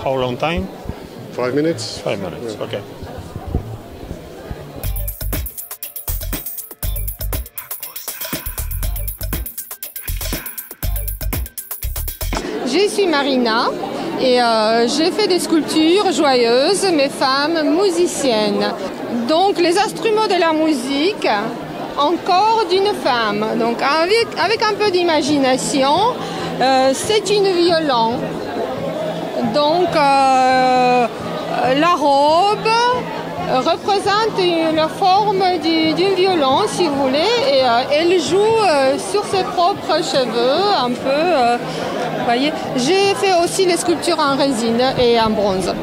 how long time? 5 minutes. 5 minutes, Yeah. okay. Je suis Marina et j'ai fait des sculptures joyeuses, mes femmes musiciennes. Donc les instruments de la musique, encore d'une femme. Donc avec un peu d'imagination, c'est une violon. Donc la robe représente la forme du violon, si vous voulez, et elle joue sur ses propres cheveux, un peu. Voyez. J'ai fait aussi les sculptures en résine et en bronze.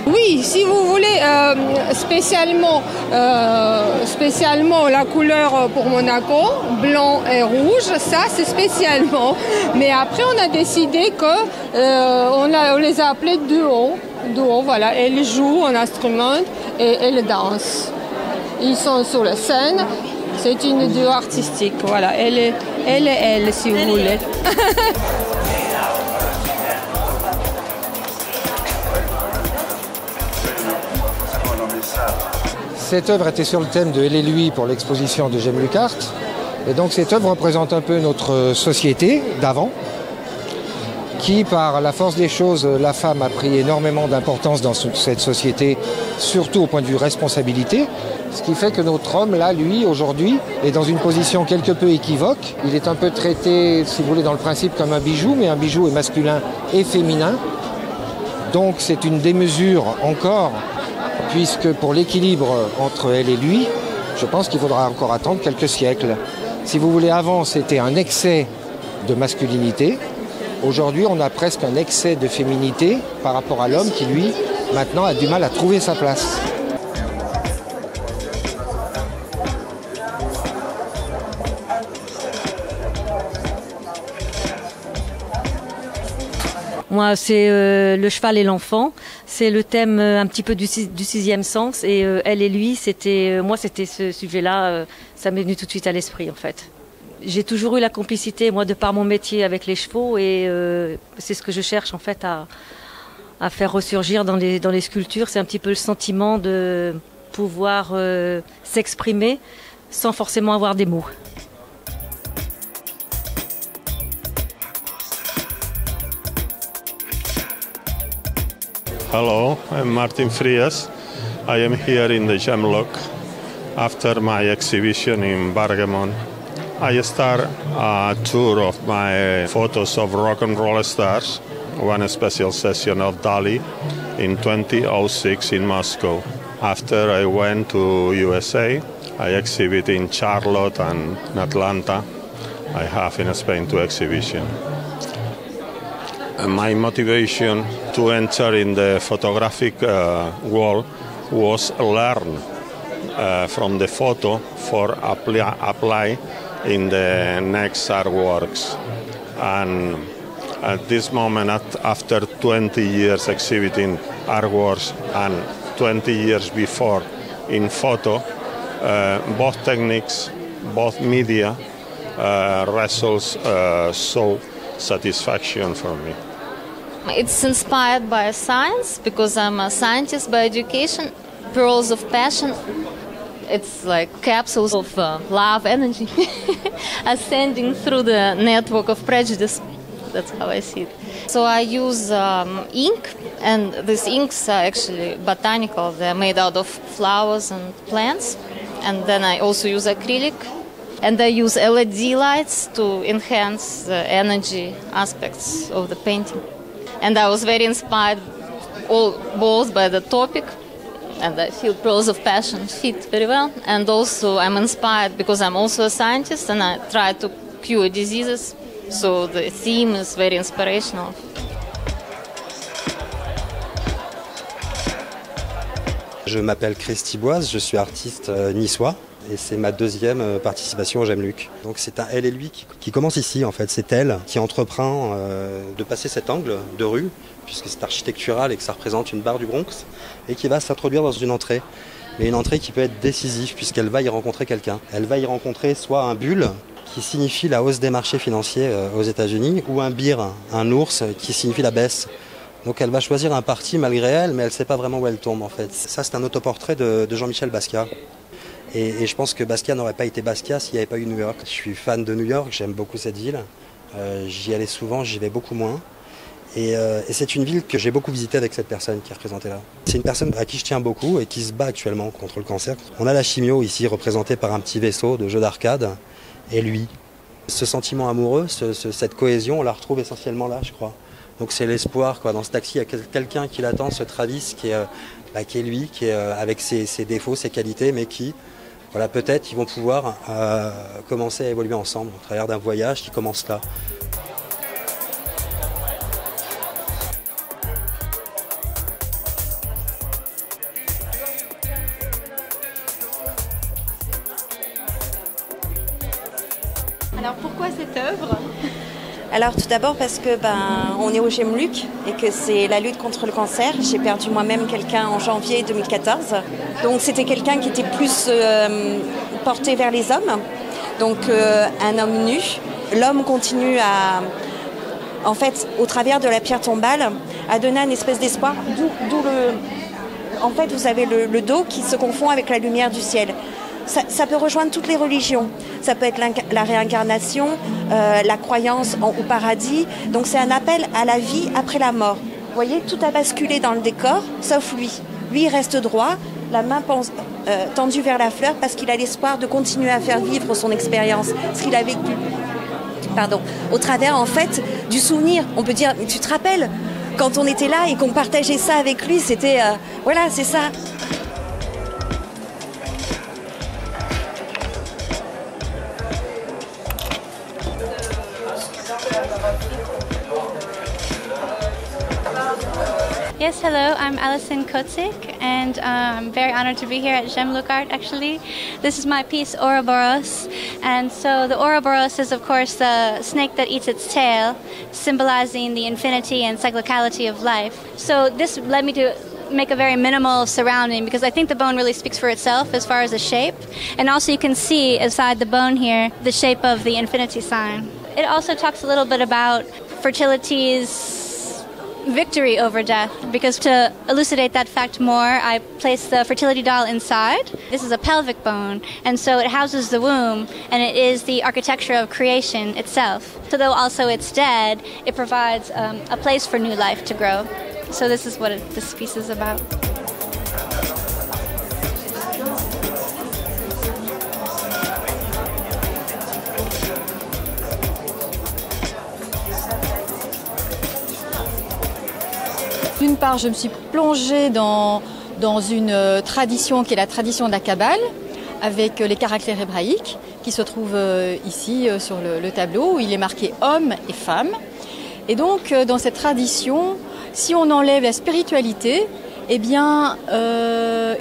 Oui, si vous voulez, spécialement la couleur pour Monaco, blanc et rouge, ça c'est spécialement. Mais après on a décidé que on les a appelés duo. Duo, voilà. Elles jouent un instrument et elles dansent. Ils sont sur la scène. C'est une duo artistique, voilà. Elle et elle, si vous voulez. Cette œuvre était sur le thème de Elle et lui pour l'exposition de Gemme Lucart. Et donc cette œuvre représente un peu notre société d'avant, qui par la force des choses, la femme a pris énormément d'importance dans cette société, surtout au point de vue responsabilité. Ce qui fait que notre homme, là, lui, aujourd'hui, est dans une position quelque peu équivoque. Il est un peu traité, si vous voulez, dans le principe comme un bijou, mais un bijou est masculin et féminin. Donc c'est une démesure encore, puisque pour l'équilibre entre elle et lui, je pense qu'il faudra encore attendre quelques siècles. Si vous voulez, avant, c'était un excès de masculinité. Aujourd'hui, on a presque un excès de féminité par rapport à l'homme qui, lui, maintenant, a du mal à trouver sa place. Moi, c'est le cheval et l'enfant. C'est le thème un petit peu du sixième sens. Et elle et lui, moi, c'était ce sujet-là. Ça m'est venu tout de suite à l'esprit, en fait. J'ai toujours eu la complicité, moi, de par mon métier avec les chevaux. Et c'est ce que je cherche, en fait, à faire ressurgir dans les sculptures. C'est un petit peu le sentiment de pouvoir s'exprimer sans forcément avoir des mots. Hello, I'm Martin Frias. I am here in the Gemlock after my exhibition in Bergamo. I start a tour of my photos of rock and roll stars, one special session of Dali in 2006 in Moscow. After I went to USA, I exhibit in Charlotte and in Atlanta. I have in Spain 2 exhibitions. My motivation to enter in the photographic world was learn from the photo for apply in the next artworks. And at this moment, after 20 years exhibiting artworks and 20 years before in photo, both techniques, both media results show satisfaction for me. It's inspired by science because I'm a scientist by education. Pearls of passion. It's like capsules of love energy ascending through the network of prejudice. That's how I see it. So I use ink, and these inks are actually botanical. They're made out of flowers and plants. And then I also use acrylic. And I use LED lights to enhance the energy aspects of the painting. And I was very inspired both by the topic, and I feel Pearls of Passion fit very well. And also I'm inspired because I'm also a scientist and I try to cure diseases. So the theme is very inspirational. Je m'appelle Christy Boise, je suis artiste niçois. Et c'est ma deuxième participation au Gemme Luc. Donc c'est un elle et lui qui commence ici en fait. C'est elle qui entreprend de passer cet angle de rue, puisque c'est architectural et que ça représente une barre du Bronx, et qui va s'introduire dans une entrée. Mais une entrée qui peut être décisive puisqu'elle va y rencontrer quelqu'un. Elle va y rencontrer soit un bull qui signifie la hausse des marchés financiers aux États-Unis, ou un bear, un ours qui signifie la baisse Donc elle va choisir un parti malgré elle, mais elle ne sait pas vraiment où elle tombe en fait. Ça c'est un autoportrait de Jean-Michel Basquiat. Et je pense que Basquiat n'aurait pas été Basquiat s'il n'y avait pas eu New York. Je suis fan de New York, j'aime beaucoup cette ville. J'y allais souvent, j'y vais beaucoup moins. Et c'est une ville que j'ai beaucoup visitée avec cette personne qui est représentée là. C'est une personne à qui je tiens beaucoup et qui se bat actuellement contre le cancer. On a la chimio ici représentée par un petit vaisseau de jeu d'arcade et lui. Ce sentiment amoureux, cette cohésion, on la retrouve essentiellement là, je crois. Donc c'est l'espoir, quoi. Dans ce taxi, il y a quelqu'un qui l'attend, ce Travis, qui est lui, qui est avec ses défauts, ses qualités, mais qui, voilà, peut-être ils vont pouvoir commencer à évoluer ensemble au travers d'un voyage qui commence là. Alors pourquoi cette œuvre ? Alors tout d'abord parce que on est au Gemluc et que c'est la lutte contre le cancer. J'ai perdu moi-même quelqu'un en janvier 2014. Donc c'était quelqu'un qui était plus porté vers les hommes. Donc un homme nu. L'homme continue en fait, au travers de la pierre tombale, à donner une espèce d'espoir. En fait, vous avez le dos qui se confond avec la lumière du ciel. Ça peut rejoindre toutes les religions. Ça peut être la réincarnation, la croyance au paradis. Donc c'est un appel à la vie après la mort. Vous voyez, tout a basculé dans le décor, sauf lui. Lui, il reste droit, la main tendue vers la fleur parce qu'il a l'espoir de continuer à faire vivre son expérience, ce qu'il a vécu. Au travers, en fait, du souvenir. On peut dire, tu te rappelles, quand on était là et qu'on partageait ça avec lui, c'était... voilà, c'est ça. Yes, hello, I'm Alison Kotzik, and I'm very honored to be here at Gemluc Art, actually. This is my piece, Ouroboros, and so the Ouroboros is, of course, the snake that eats its tail, symbolizing the infinity and cyclicality of life. So this led me to make a very minimal surrounding because I think the bone really speaks for itself as far as the shape, and also you can see inside the bone here the shape of the infinity sign. It also talks a little bit about fertility's victory over death, because to elucidate that fact more, I placed the fertility doll inside. This is a pelvic bone, and so it houses the womb, and it is the architecture of creation itself. So though also it's dead, it provides a place for new life to grow. So this is what this piece is about. D'une part, je me suis plongée dans une tradition qui est la tradition de la Kabbale, avec les caractères hébraïques qui se trouvent ici sur le tableau, où il est marqué homme et femme. Et donc, dans cette tradition, si on enlève la spiritualité, eh bien,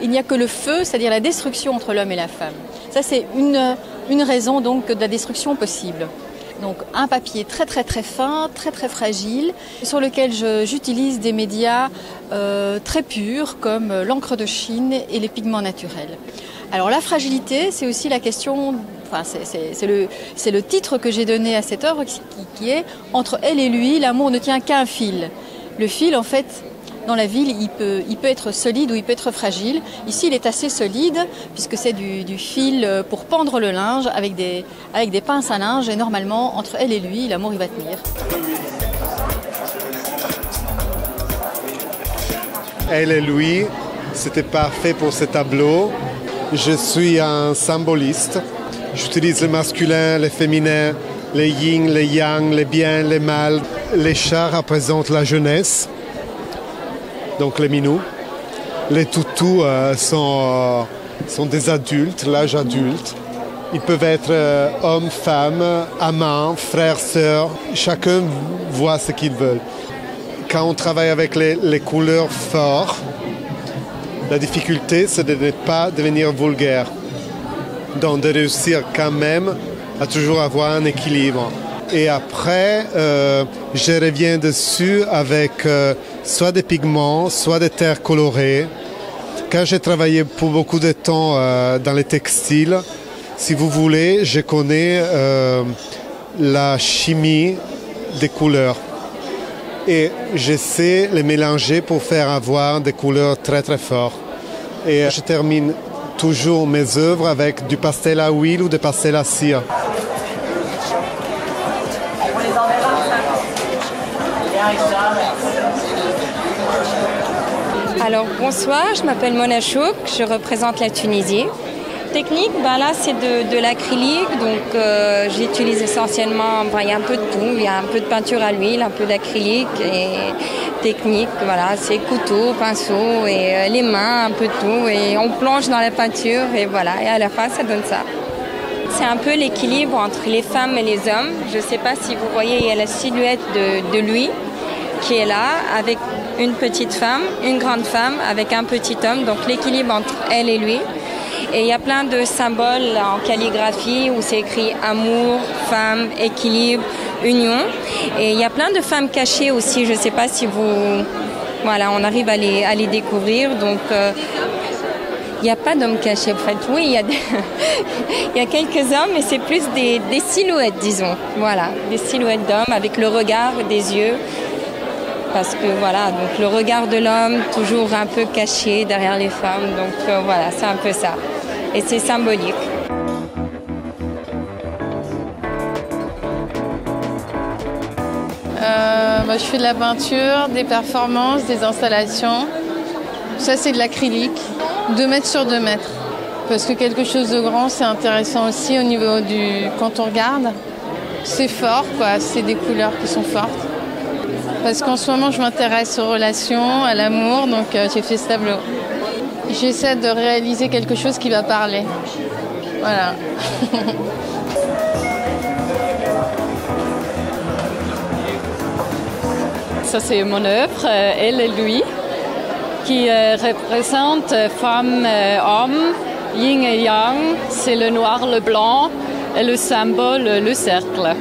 il n'y a que le feu, c'est-à-dire la destruction entre l'homme et la femme. Ça, c'est une raison donc de la destruction possible. Donc un papier très très très fin, très très fragile, sur lequel j'utilise des médias très purs comme l'encre de Chine et les pigments naturels. Alors la fragilité, c'est aussi la question, enfin c'est le titre que j'ai donné à cette œuvre qui est « Entre elle et lui, l'amour ne tient qu'à un fil ». Le fil, en fait, dans la ville, il peut être solide ou il peut être fragile. Ici, il est assez solide puisque c'est du fil pour pendre le linge avec des pinces à linge. Et normalement, entre elle et lui, l'amour, il va tenir. Elle et lui, c'était parfait pour ce tableau. Je suis un symboliste. J'utilise le masculin, le féminin, les yin, les yang, les bien, les mal. Les chats représentent la jeunesse. Donc les minous. Les toutous sont des adultes, l'âge adulte. Ils peuvent être hommes, femmes, amants, frères, sœurs. Chacun voit ce qu'ils veulent. Quand on travaille avec les couleurs fortes, la difficulté, c'est de ne pas devenir vulgaire. Donc de réussir quand même à toujours avoir un équilibre. Et après, je reviens dessus avec soit des pigments, soit des terres colorées. Quand j'ai travaillé pour beaucoup de temps dans les textiles, si vous voulez, je connais la chimie des couleurs. et j'essaie de les mélanger pour faire avoir des couleurs très très fortes. Et je termine toujours mes œuvres avec du pastel à huile ou du pastel à cire. Alors bonsoir, je m'appelle Mona Chouk, je représente la Tunisie. Technique, là c'est de l'acrylique, donc j'utilise essentiellement, il y a un peu de tout, il y a un peu de peinture à l'huile, un peu d'acrylique et technique, voilà, c'est couteau, pinceau et les mains, un peu de tout et on plonge dans la peinture et voilà, et à la fin ça donne ça. C'est un peu l'équilibre entre les femmes et les hommes. Je ne sais pas si vous voyez, il y a la silhouette de lui qui est là avec une petite femme, une grande femme avec un petit homme, donc l'équilibre entre elle et lui. Et il y a plein de symboles en calligraphie où c'est écrit amour, femme, équilibre, union. Et il y a plein de femmes cachées aussi, je ne sais pas si vous... Voilà, on arrive à les découvrir, donc... il n'y a pas d'hommes cachés, en fait. Oui, il y a, il y a quelques hommes, mais c'est plus des silhouettes, disons. Voilà, des silhouettes d'hommes avec le regard des yeux. Parce que voilà, donc le regard de l'homme, toujours un peu caché derrière les femmes. Donc voilà, c'est un peu ça. Et c'est symbolique. Je fais de la peinture, des performances, des installations. Ça, c'est de l'acrylique, 2 mètres sur 2 mètres. Parce que quelque chose de grand, c'est intéressant aussi au niveau du... Quand on regarde, c'est fort, quoi. C'est des couleurs qui sont fortes. Parce qu'en ce moment, je m'intéresse aux relations, à l'amour, donc j'ai fait ce tableau. J'essaie de réaliser quelque chose qui va parler. Voilà. Ça, c'est mon œuvre, Elle et lui, qui représente femme, homme, yin et yang. C'est le noir, le blanc et le symbole, le cercle.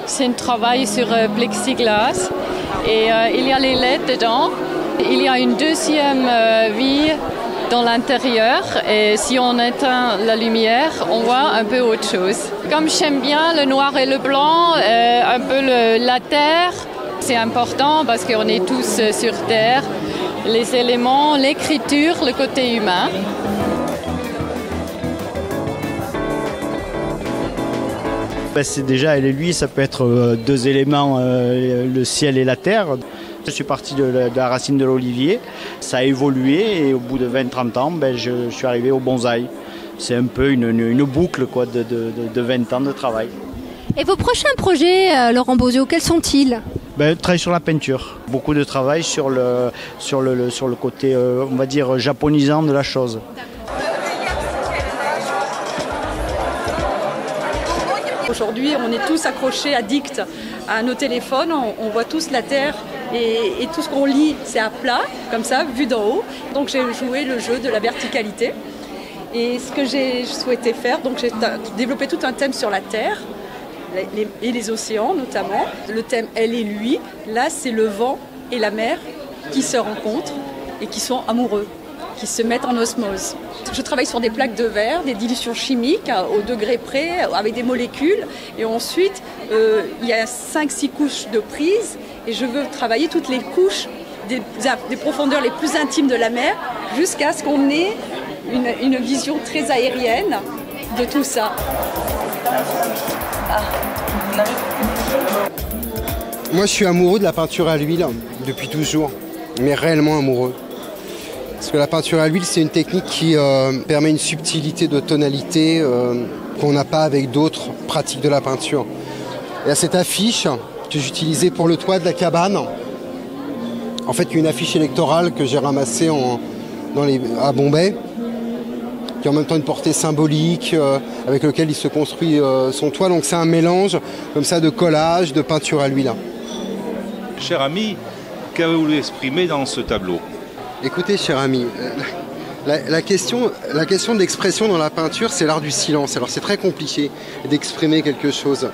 C'est un travail sur plexiglas et il y a les LED dedans. Il y a une deuxième vie dans l'intérieur et si on éteint la lumière, on voit un peu autre chose. Comme j'aime bien le noir et le blanc, un peu la terre, c'est important parce qu'on est tous sur terre. Les éléments, l'écriture, le côté humain. C'est déjà elle et lui, ça peut être 2 éléments, le ciel et la terre. Je suis parti de la racine de l'olivier, ça a évolué et au bout de 20-30 ans, je suis arrivé au bonsaï. C'est un peu une boucle quoi, de 20 ans de travail. Et vos prochains projets, Laurent Bozio, quels sont-ils ? Travail sur la peinture, beaucoup de travail sur le côté, on va dire, japonisant de la chose. Aujourd'hui, on est tous accrochés, addicts à nos téléphones, on voit tous la Terre et tout ce qu'on lit, c'est à plat, comme ça, vu d'en haut. Donc j'ai joué le jeu de la verticalité. Et ce que j'ai souhaité faire, donc j'ai développé tout un thème sur la Terre et les océans notamment. Le thème Elle et lui, là c'est le vent et la mer qui se rencontrent et qui sont amoureux, qui se mettent en osmose. Je travaille sur des plaques de verre, des dilutions chimiques au degré près, avec des molécules. Et ensuite, il y a 5-6 couches de prise. Et je veux travailler toutes les couches des profondeurs les plus intimes de la mer jusqu'à ce qu'on ait une vision très aérienne de tout ça. Moi, je suis amoureux de la peinture à l'huile depuis toujours, mais réellement amoureux. Parce que la peinture à l'huile, c'est une technique qui permet une subtilité de tonalité qu'on n'a pas avec d'autres pratiques de la peinture. Et à cette affiche que j'utilisais pour le toit de la cabane, en fait, une affiche électorale que j'ai ramassée à Bombay, qui a en même temps une portée symbolique avec lequel il se construit son toit. Donc c'est un mélange comme ça de collage, de peinture à l'huile. Cher ami, qu'avez-vous voulu exprimer dans ce tableau ? Écoutez, cher ami, la question de l'expression dans la peinture, c'est l'art du silence. Alors c'est très compliqué d'exprimer quelque chose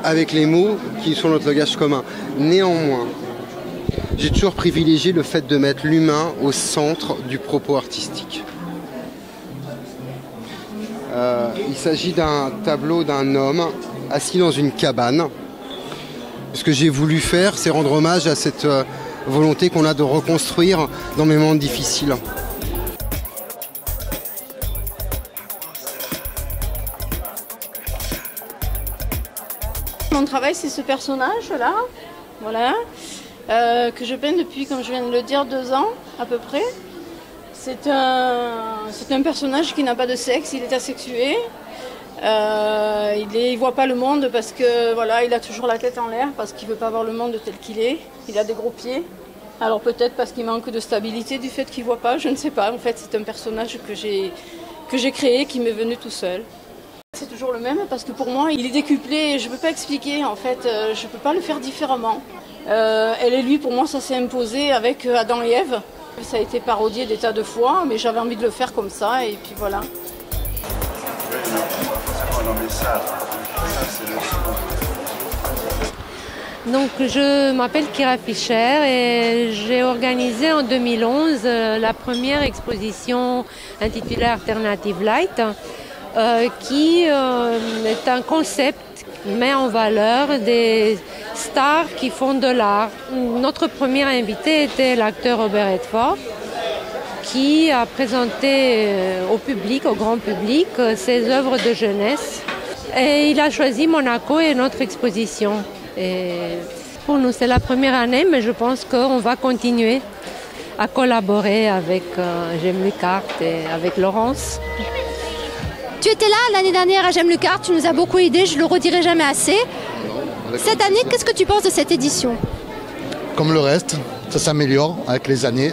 avec les mots qui sont notre langage commun. Néanmoins, j'ai toujours privilégié le fait de mettre l'humain au centre du propos artistique. Il s'agit d'un tableau d'un homme assis dans une cabane. Ce que j'ai voulu faire, c'est rendre hommage à cette volonté qu'on a de reconstruire dans les moments difficiles. Mon travail, c'est ce personnage-là, voilà, que je peins depuis, comme je viens de le dire, 2 ans à peu près. C'est un personnage qui n'a pas de sexe, il est asexué. Il voit pas le monde parce que voilà, il a toujours la tête en l'air parce qu'il veut pas voir le monde tel qu'il est. Il a des gros pieds. Alors peut-être parce qu'il manque de stabilité du fait qu'il voit pas, je ne sais pas. En fait, c'est un personnage que j'ai créé, qui m'est venu tout seul. C'est toujours le même parce que pour moi, il est décuplé. Je peux pas expliquer. En fait, je peux pas le faire différemment. Elle et lui, pour moi, ça s'est imposé avec Adam et Ève. Ça a été parodié des tas de fois, mais j'avais envie de le faire comme ça et puis voilà. Donc je m'appelle Kira Fischer et j'ai organisé en 2011 la première exposition intitulée Alternative Light qui est un concept qui met en valeur des stars qui font de l'art. Notre premier invité était l'acteur Robert Redford qui a présenté au public, au grand public, ses œuvres de jeunesse. Et il a choisi Monaco et notre exposition. Et pour nous, c'est la première année, mais je pense qu'on va continuer à collaborer avec J'aime Luc Art et avec Laurence. Tu étais là l'année dernière à J'aime Luc Art, tu nous as beaucoup aidés, je le redirai jamais assez. Cette année, qu'est-ce que tu penses de cette édition? Comme le reste, ça s'améliore avec les années.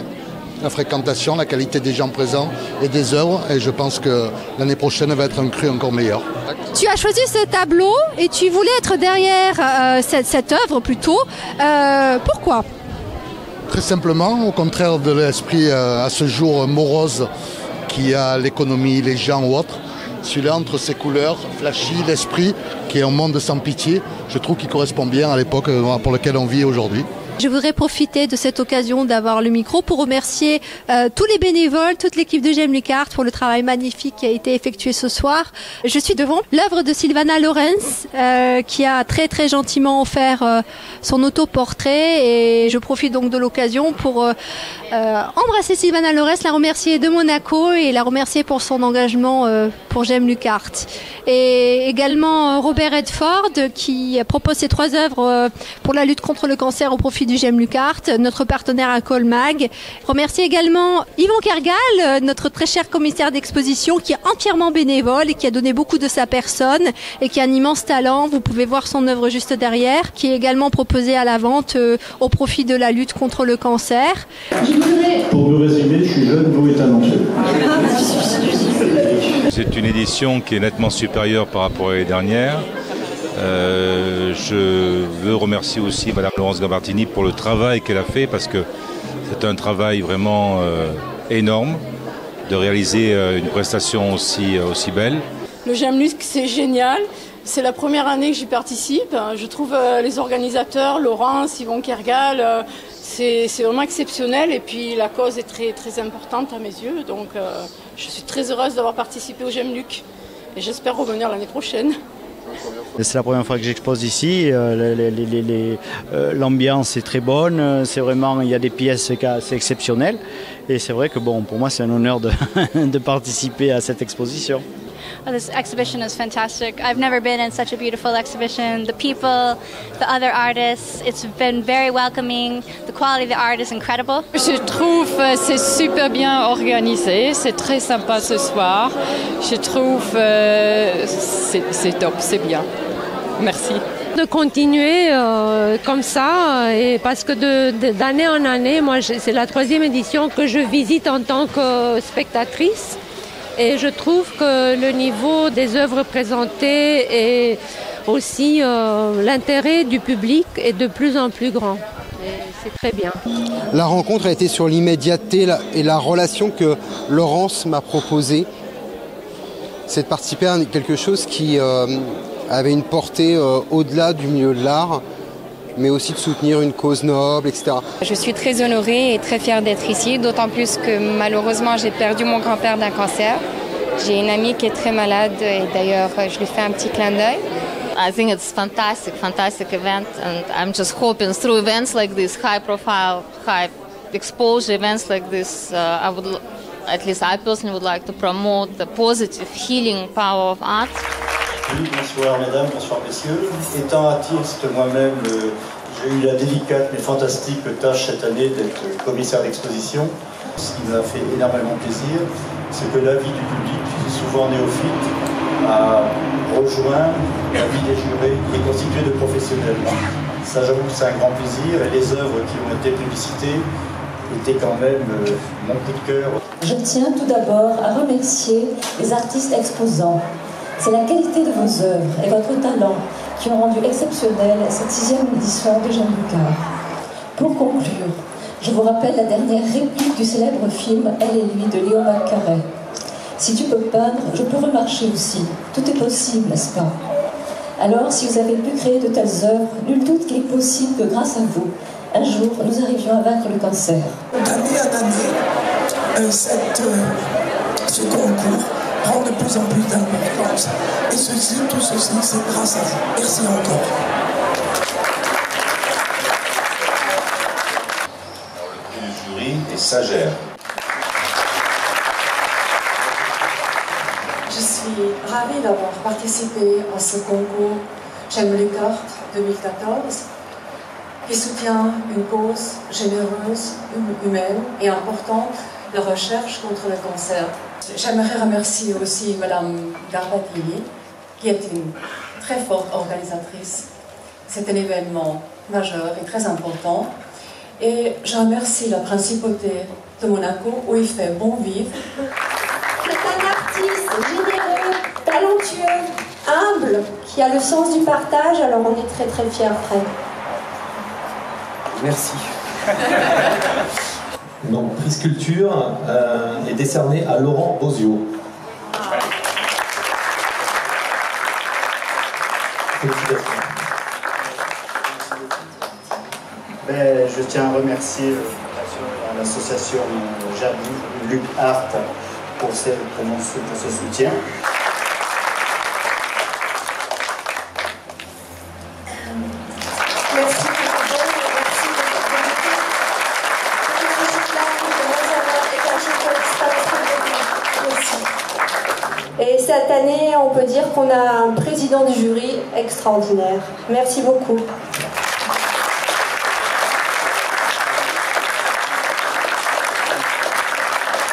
La fréquentation, la qualité des gens présents et des œuvres. Et je pense que l'année prochaine va être un cru encore meilleur. Tu as choisi ce tableau et tu voulais être derrière cette œuvre plutôt. Pourquoi? Très simplement, au contraire de l'esprit à ce jour morose qui a l'économie, les gens ou autres. Celui-là, entre ses couleurs, flashy, l'esprit, qui est un monde sans pitié, je trouve qu'il correspond bien à l'époque pour laquelle on vit aujourd'hui. Je voudrais profiter de cette occasion d'avoir le micro pour remercier tous les bénévoles, toute l'équipe de J'aime Luc Art pour le travail magnifique qui a été effectué ce soir. Je suis devant l'œuvre de Sylvana Lorenz qui a très très gentiment offert son autoportrait et je profite donc de l'occasion pour embrasser Sylvana Lorenz, la remercier de Monaco et la remercier pour son engagement pour J'aime Luc Art. Et également Robert Redford qui propose ses 3 œuvres pour la lutte contre le cancer au profit du J'aime Luc Art, notre partenaire à Colmag. Remercier également Yvon Kergal, notre très cher commissaire d'exposition qui est entièrement bénévole et qui a donné beaucoup de sa personne et qui a un immense talent. Vous pouvez voir son œuvre juste derrière, qui est également proposée à la vente au profit de la lutte contre le cancer. Pour me résumer, je suis jeune, beau et talentueux. C'est une édition qui est nettement supérieure par rapport à l'année dernière. Je veux remercier aussi Madame Laurence Gambartini pour le travail qu'elle a fait parce que c'est un travail vraiment énorme de réaliser une prestation aussi belle. Le J'aime Luc, c'est génial. C'est la première année que j'y participe. Je trouve les organisateurs, Laurence, Yvon Kergal, c'est vraiment exceptionnel et puis la cause est très, très importante à mes yeux. Donc je suis très heureuse d'avoir participé au J'aime Luc et j'espère revenir l'année prochaine. C'est la première fois que j'expose ici, l'ambiance est très bonne, c'est vraiment, il y a des pièces assez exceptionnelles et c'est vrai que bon, pour moi c'est un honneur de participer à cette exposition. Oh, this exhibition is fantastic. I've never been in such a beautiful exhibition. The people, the other artists, it's been very welcoming. The quality of the art is incredible. Je trouve c'est super bien organisé, c'est très sympa ce soir. Je trouve c'est top, c'est bien. Merci. De continuer comme ça, et parce que d'année en année, moi c'est la 3e édition que je visite en tant que spectatrice. Et je trouve que le niveau des œuvres présentées et aussi l'intérêt du public est de plus en plus grand. C'est très bien. La rencontre a été sur l'immédiateté et la relation que Laurence m'a proposée. C'est de participer à quelque chose qui avait une portée au-delà du milieu de l'art, mais aussi de soutenir une cause noble, etc. Je suis très honorée et très fière d'être ici, d'autant plus que malheureusement j'ai perdu mon grand-père d'un cancer. J'ai une amie qui est très malade et d'ailleurs je lui fais un petit clin d'œil. I think it's fantastic event, and I'm just hoping through events like this, high profile, high exposure events like this, at least I personally would like to promote the positive healing power of art. Bonsoir mesdames, bonsoir messieurs. Étant artiste moi-même, j'ai eu la délicate mais fantastique tâche cette année d'être commissaire d'exposition. Ce qui m'a fait énormément plaisir, c'est que l'avis du public, souvent néophyte, a rejoint l'avis des jurés et constitué de professionnels. Ça, j'avoue que c'est un grand plaisir, et les œuvres qui ont été publicitées étaient quand même mon coup de cœur. Je tiens tout d'abord à remercier les artistes exposants. C'est la qualité de vos œuvres et votre talent qui ont rendu exceptionnelle cette 6e édition de J'aime Luckart. Pour conclure, je vous rappelle la dernière réplique du célèbre film Elle et lui de Léon Macquaret. Si tu peux peindre, je peux remarcher aussi. Tout est possible, n'est-ce pas? Alors, si vous avez pu créer de telles œuvres, nul doute qu'il est possible que grâce à vous, un jour, nous arrivions à vaincre le cancer. D'année en année, ce concours prend de plus en plus d'importance. Et tout ceci, c'est grâce à vous. Merci encore. Le jury est Sagère. Je suis ravie d'avoir participé à ce concours J'aime Luckart 2014 qui soutient une cause généreuse, humaine et importante de recherche contre le cancer. J'aimerais remercier aussi Madame Garbatini qui est une très forte organisatrice. C'est un événement majeur et très important. Et je remercie la principauté de Monaco où il fait bon vivre. C'est un artiste généreux, talentueux, humble, qui a le sens du partage, alors on est très très fiers, Fred. Merci. Donc, prix sculpture est décerné à Laurent Bozio. Je tiens à remercier l'association J'aime Luckart pour ce soutien. Merci. Et cette année, on peut dire qu'on a un président du jury extraordinaire. Merci beaucoup.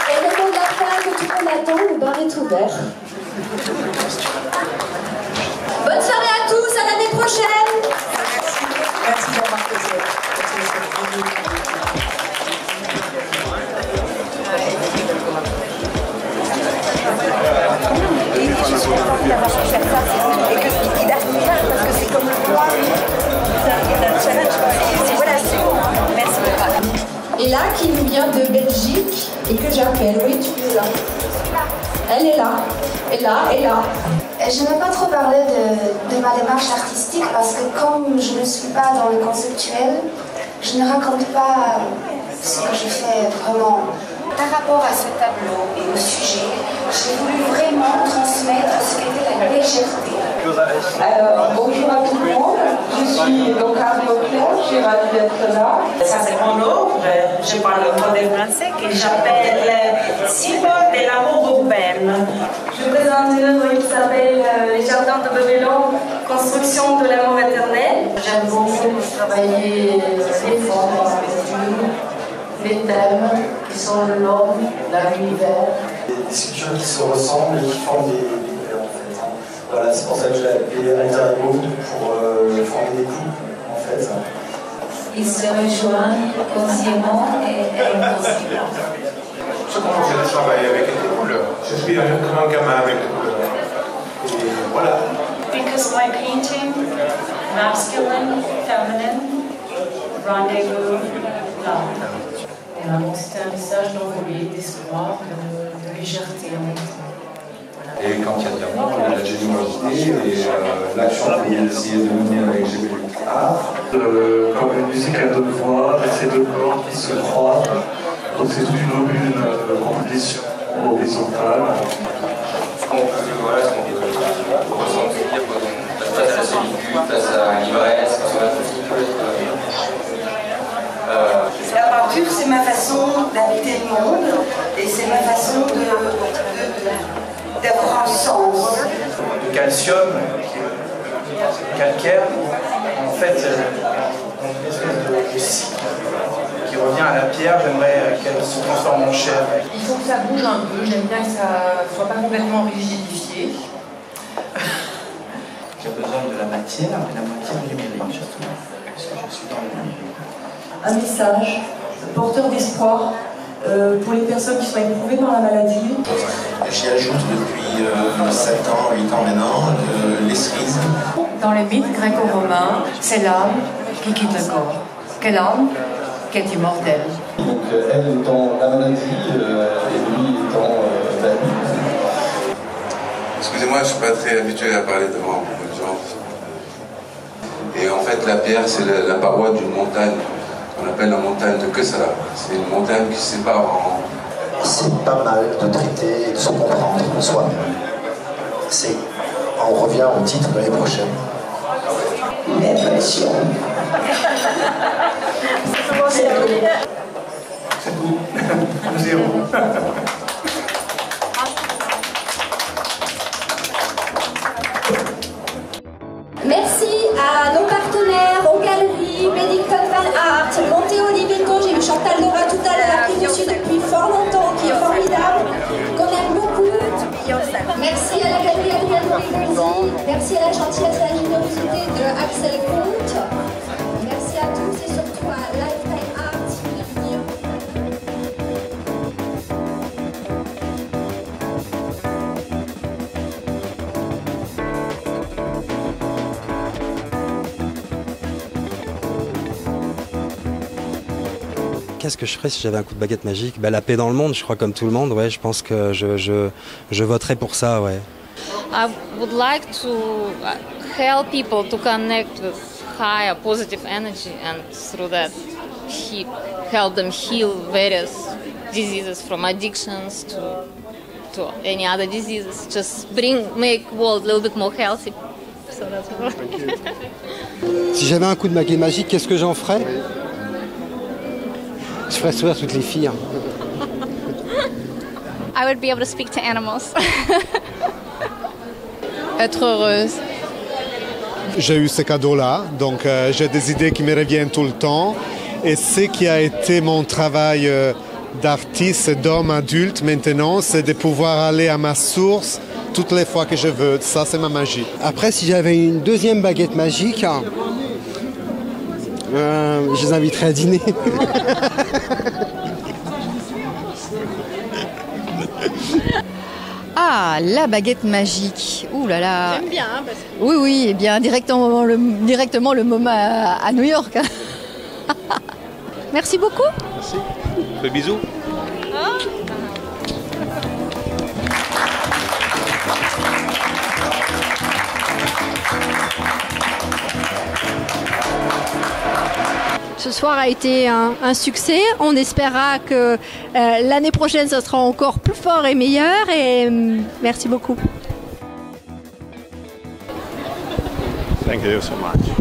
Et le mot de la fin que tout le monde attend, le bar est ouvert. Bonne soirée à tous, à l'année prochaine. Merci d'avoir fait Et là, qui nous vient de Belgique et que j'appelle, oui, tu es là. Elle est là, et là, et là. Je n'ai pas trop parlé de ma démarche artistique parce que comme je ne suis pas dans le conceptuel, je ne raconte pas ce que je fais vraiment. Par rapport à ce tableau et au sujet, j'ai voulu vraiment transmettre ce qu'était la légèreté. Alors, bonjour à tout le monde. Je suis donc Anne Leclerc, je suis ravie d'être là. Ça c'est mon nom, je parle le modèle français que j'appelle Symbole de l'amour urbain. Je présente une œuvre qui s'appelle Les jardins de Babylone, construction de l'amour éternel. J'aime beaucoup travailler les formes, les thèmes qui sont l'homme, l'univers. Des sculptures qui se ressemblent et qui forment des couleurs en fait. Voilà, c'est pour ça que je l'ai appelé Alter Ego pour former des coups en fait. Ils se rejoignent consciemment et inconsciemment. Je commence à travailler avec des couleurs. Je suis comme un gamin avec des couleurs. Et voilà. Because my painting, masculine, feminine, rendezvous, love. C'est un message d'envolée, d'espoir, de légèreté en même temps. Et quand il y a de l'amour, il y a de la générosité et l'action qu'on a essayé de mener avec J'aime Luckart. Comme une musique à deux voix, ces deux corps qui se croisent. Donc c'est toute une compétition horizontale. Ce qu'on peut ressentir pendant face à la solitude, face à l'ivresse, face à la fatigue. La peinture, c'est ma façon d'habiter le monde et c'est ma façon d'avoir un sens. Le calcium, calcaire, en fait, une espèce de cycle qui revient à la pierre. J'aimerais qu'elle se transforme en chair. Il faut que ça bouge un peu, j'aime bien que ça ne soit pas complètement rigidifié. J'ai besoin de la matière, mais la matière numérique surtout, parce que je suis dans le numérique. Un message porteur d'espoir pour les personnes qui sont éprouvées par la maladie. J'y ajoute depuis 7 ans, 8 ans maintenant, les cerises. Dans les mythes gréco-romains, c'est l'âme qui quitte le corps. Quelle âme qui est immortelle. Donc elle étant la maladie et lui étant la vie. Excusez-moi, je ne suis pas très habitué à parler devant beaucoup de gens. Et en fait, la pierre, c'est la paroi d'une montagne. On appelle la montagne de Kessala. C'est une montagne qui se sépare en... C'est pas mal de traiter et de se comprendre soi-même. On revient au titre de l'année prochaine. Dépression. C'est tout. Zéro. Merci à nos partenaires, aux galeries, Medical Fan Art, Monté Oliveto, j'ai vu Chantal Laura tout à l'heure, qui nous suit depuis fort longtemps, qui est formidable, qu'on aime beaucoup. Merci à la galerie Adrien Morigondi, merci à la gentillesse et à la générosité de Axel Comte. Merci à tous et surtout à Lifetime Art de venir. Qu'est-ce que je ferais si j'avais un coup de baguette magique? La paix dans le monde, je crois, comme tout le monde. Ouais, je pense que je voterais pour ça, ouais. I would like to help people to connect with higher positive energy and through that help them heal various diseases from addictions to any other diseases. Just make the world a little bit more healthy. So that's what. Si j'avais un coup de baguette magique, qu'est-ce que j'en ferais? Je ferais sourire toutes les filles. I would be able to speak to animals. Être heureuse. J'ai eu ce cadeau-là, donc j'ai des idées qui me reviennent tout le temps. Et ce qui a été mon travail d'artiste, d'homme adulte maintenant, c'est de pouvoir aller à ma source toutes les fois que je veux. Ça, c'est ma magie. Après, si j'avais une deuxième baguette magique, je les inviterais à dîner. Ah, la baguette magique. Ouh là là. J'aime bien, parce que... Oui, oui, et bien directement le MoMA à New York. Merci beaucoup. Merci. Fais bisous. Ce soir a été un succès. On espérera que l'année prochaine, ça sera encore plus fort et meilleur. Et merci beaucoup. Thank you so much.